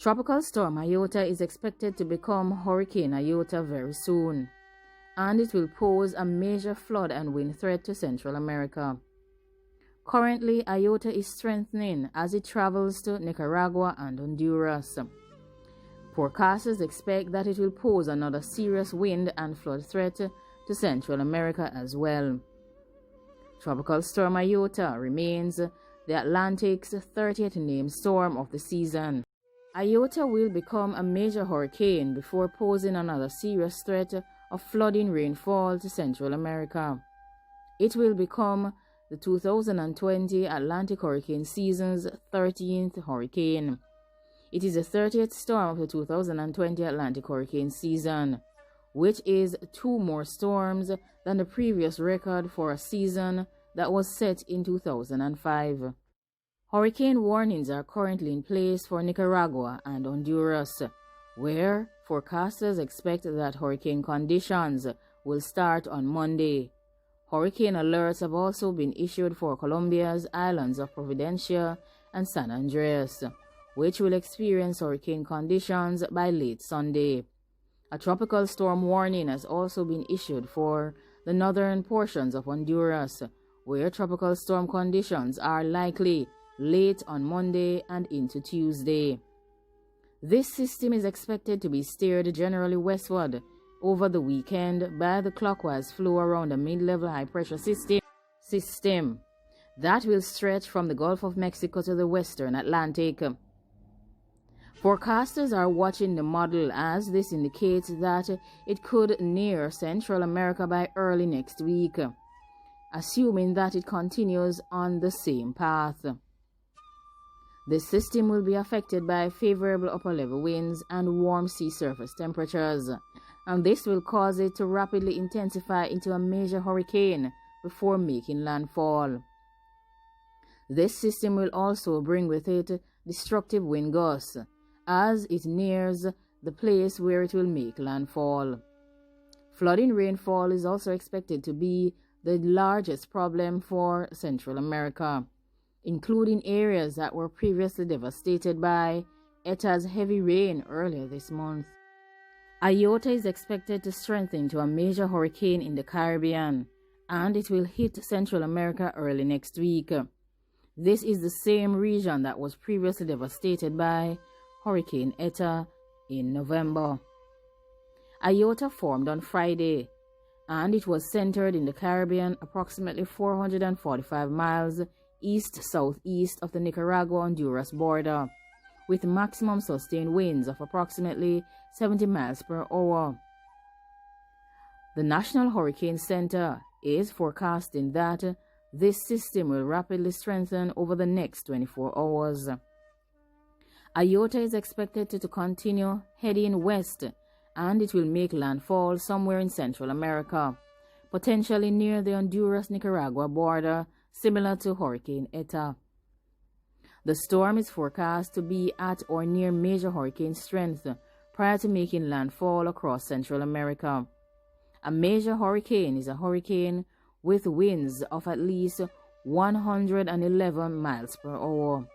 Tropical storm Iota is expected to become Hurricane Iota very soon, and it will pose a major flood and wind threat to Central America. Currently, Iota is strengthening as it travels to Nicaragua and Honduras. Forecasters expect that it will pose another serious wind and flood threat to Central America as well. Tropical storm Iota remains the Atlantic's 30th named storm of the season. Iota will become a major hurricane before posing another serious threat of flooding rainfall to Central America. It will become the 2020 Atlantic hurricane season's 13th hurricane. It is the 30th storm of the 2020 Atlantic hurricane season, which is 2 more storms than the previous record for a season that was set in 2005. Hurricane warnings are currently in place for Nicaragua and Honduras, where forecasters expect that hurricane conditions will start on Monday. Hurricane alerts have also been issued for Colombia's islands of Providencia and San Andreas, which will experience hurricane conditions by late Sunday. A tropical storm warning has also been issued for the northern portions of Honduras, where tropical storm conditions are likely late on Monday and into Tuesday. This system is expected to be steered generally westward over the weekend by the clockwise flow around a mid-level high-pressure system that will stretch from the Gulf of Mexico to the western Atlantic. Forecasters are watching the model as this indicates that it could near Central America by early next week, assuming that it continues on the same path. This system will be affected by favorable upper-level winds and warm sea surface temperatures, and this will cause it to rapidly intensify into a major hurricane before making landfall. This system will also bring with it destructive wind gusts as it nears the place where it will make landfall. Flooding rainfall is also expected to be the largest problem for Central America, including areas that were previously devastated by Eta's heavy rain earlier this month. Iota is expected to strengthen to a major hurricane in the Caribbean, and it will hit Central America early next week. This is the same region that was previously devastated by Hurricane Eta in November. Iota formed on Friday, and it was centered in the Caribbean approximately 445 miles east-southeast of the Nicaragua-Honduras border, with maximum sustained winds of approximately 70 miles per hour. The National Hurricane Center is forecasting that this system will rapidly strengthen over the next 24 hours. Iota is expected to continue heading west, and it will make landfall somewhere in Central America, potentially near the Honduras-Nicaragua border, similar to Hurricane Eta. The storm is forecast to be at or near major hurricane strength prior to making landfall across Central America. A major hurricane is a hurricane with winds of at least 111 miles per hour.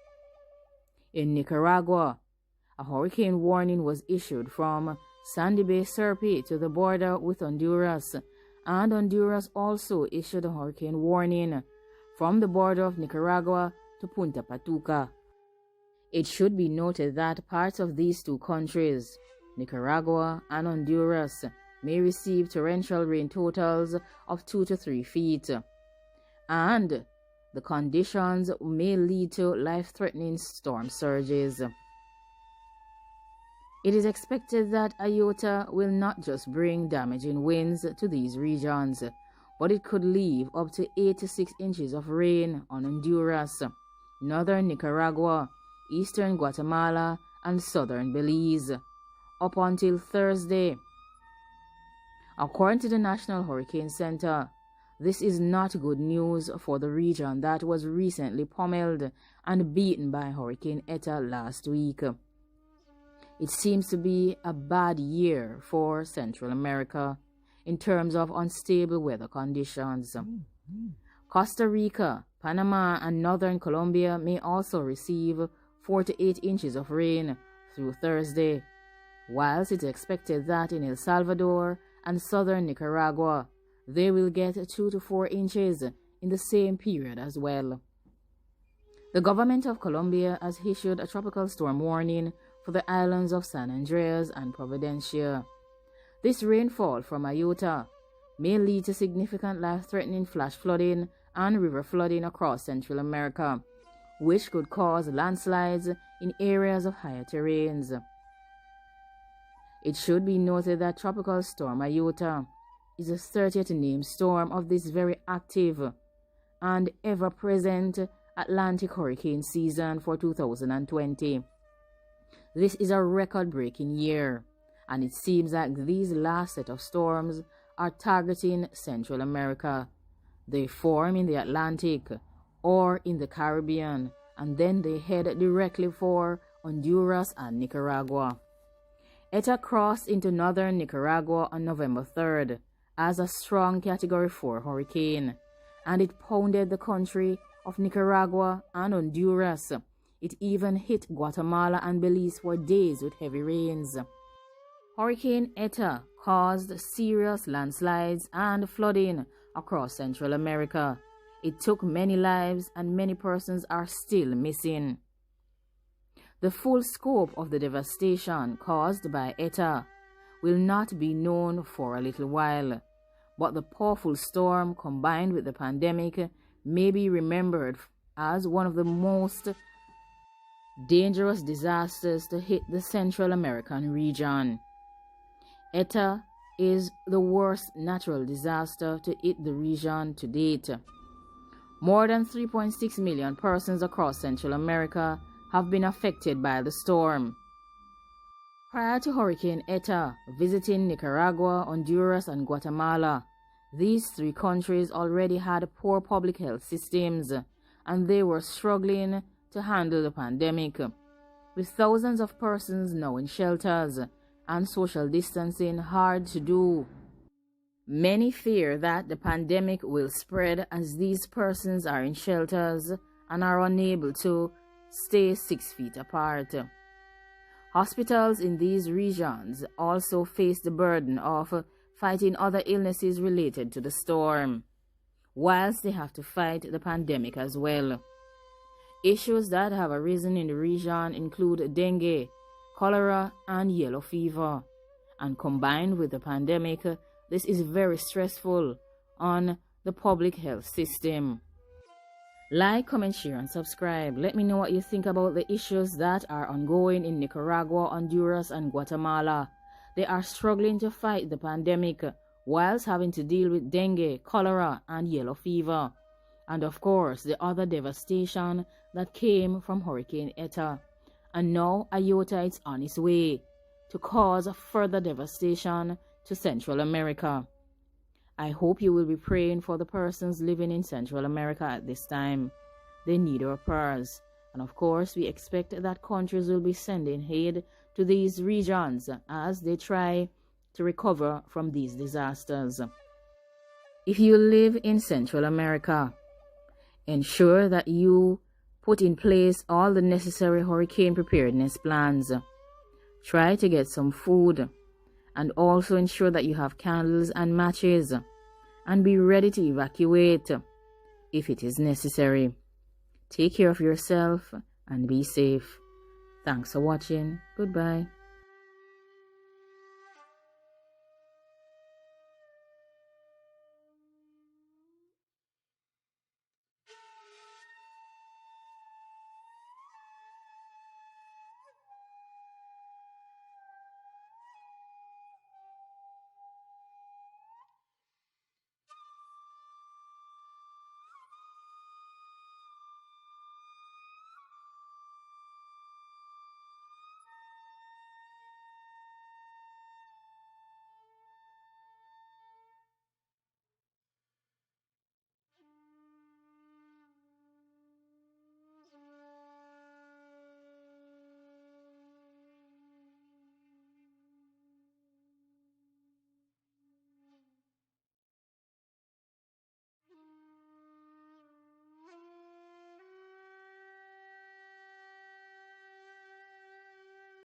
In Nicaragua, a hurricane warning was issued from Sandy Bay Serpi to the border with Honduras, and Honduras also issued a hurricane warning from the border of Nicaragua to Punta Patuca. It should be noted that parts of these two countries, Nicaragua and Honduras, may receive torrential rain totals of 2 to 3 feet, and the conditions may lead to life-threatening storm surges. It is expected that Iota will not just bring damaging winds to these regions, but it could leave up to 8 to 6 inches of rain on Honduras, northern Nicaragua, eastern Guatemala, and southern Belize, up until Thursday. According to the National Hurricane Center, this is not good news for the region that was recently pummeled and beaten by Hurricane Eta last week. It seems to be a bad year for Central America in terms of unstable weather conditions. Costa Rica, Panama, and northern Colombia may also receive 4 to 8 inches of rain through Thursday, whilst it's expected that in El Salvador and southern Nicaragua, they will get 2 to 4 inches in the same period as well. The government of Colombia has issued a tropical storm warning for the islands of San Andreas and Providencia. This rainfall from Iota may lead to significant life-threatening flash flooding and river flooding across Central America, which could cause landslides in areas of higher terrains. It should be noted that Tropical Storm Iota is the 30th named storm of this very active and ever-present Atlantic hurricane season for 2020. This is a record-breaking year, and it seems like these last set of storms are targeting Central America. They form in the Atlantic or in the Caribbean, and then they head directly for Honduras and Nicaragua. Eta crossed into northern Nicaragua on November 3rd as a strong Category 4 hurricane, and it pounded the country of Nicaragua and Honduras. It even hit Guatemala and Belize for days with heavy rains. Hurricane Eta caused serious landslides and flooding across Central America. It took many lives and many persons are still missing. The full scope of the devastation caused by Eta will not be known for a little while, but the powerful storm combined with the pandemic may be remembered as one of the most dangerous disasters to hit the Central American region. Eta is the worst natural disaster to hit the region to date. More than 3.6 million persons across Central America have been affected by the storm. Prior to Hurricane Eta visiting Nicaragua, Honduras, and Guatemala, these 3 countries already had poor public health systems, and they were struggling to handle the pandemic, with thousands of persons now in shelters and social distancing hard to do. Many fear that the pandemic will spread as these persons are in shelters and are unable to stay 6 feet apart. Hospitals in these regions also face the burden of fighting other illnesses related to the storm, whilst they have to fight the pandemic as well. Issues that have arisen in the region include dengue, cholera, and yellow fever, and combined with the pandemic, this is very stressful on the public health system. Like, comment, share, and subscribe. Let me know what you think about the issues that are ongoing in Nicaragua, Honduras, and Guatemala. They are struggling to fight the pandemic whilst having to deal with dengue, cholera, and yellow fever. And of course, the other devastation that came from Hurricane Eta. And now Iota is on its way to cause further devastation to Central America. I hope you will be praying for the persons living in Central America at this time. They need our prayers. And of course, we expect that countries will be sending aid to these regions as they try to recover from these disasters. If you live in Central America, ensure that you put in place all the necessary hurricane preparedness plans. Try to get some food, and also ensure that you have candles and matches, and be ready to evacuate if it is necessary. Take care of yourself and be safe. Thanks for watching. Goodbye.